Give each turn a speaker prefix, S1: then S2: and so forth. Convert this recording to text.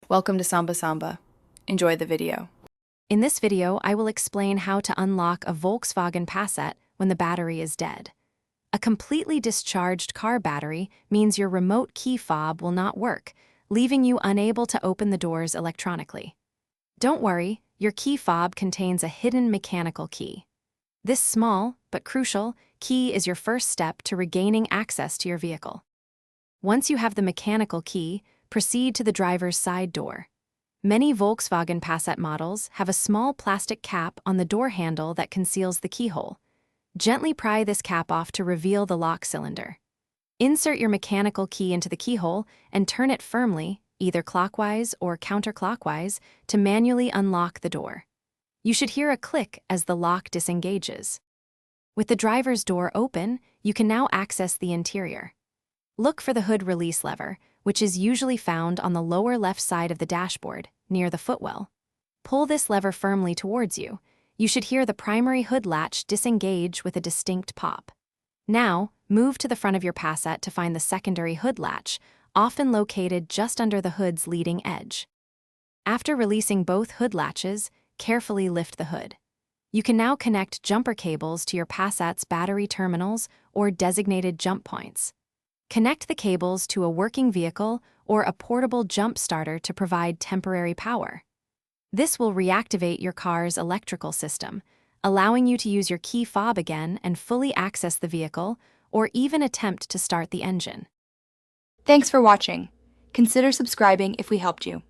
S1: Welcome to Samba Samba. Enjoy the video.
S2: In this video, I will explain how to unlock a Volkswagen Passat when the battery is dead. A completely discharged car battery means your remote key fob will not work, leaving you unable to open the doors electronically. Don't worry, your key fob contains a hidden mechanical key. This small, but crucial, key is your first step to regaining access to your vehicle. Once you have the mechanical key, proceed to the driver's side door. Many Volkswagen Passat models have a small plastic cap on the door handle that conceals the keyhole. Gently pry this cap off to reveal the lock cylinder. Insert your mechanical key into the keyhole and turn it firmly, either clockwise or counterclockwise, to manually unlock the door. You should hear a click as the lock disengages. With the driver's door open, you can now access the interior. Look for the hood release lever, which is usually found on the lower left side of the dashboard, near the footwell. Pull this lever firmly towards you. You should hear the primary hood latch disengage with a distinct pop. Now, move to the front of your Passat to find the secondary hood latch, often located just under the hood's leading edge. After releasing both hood latches, carefully lift the hood. You can now connect jumper cables to your Passat's battery terminals or designated jump points. Connect the cables to a working vehicle or a portable jump starter to provide temporary power. This will reactivate your car's electrical system, allowing you to use your key fob again and fully access the vehicle or even attempt to start the engine.
S1: Thanks for watching. Consider subscribing if we helped you.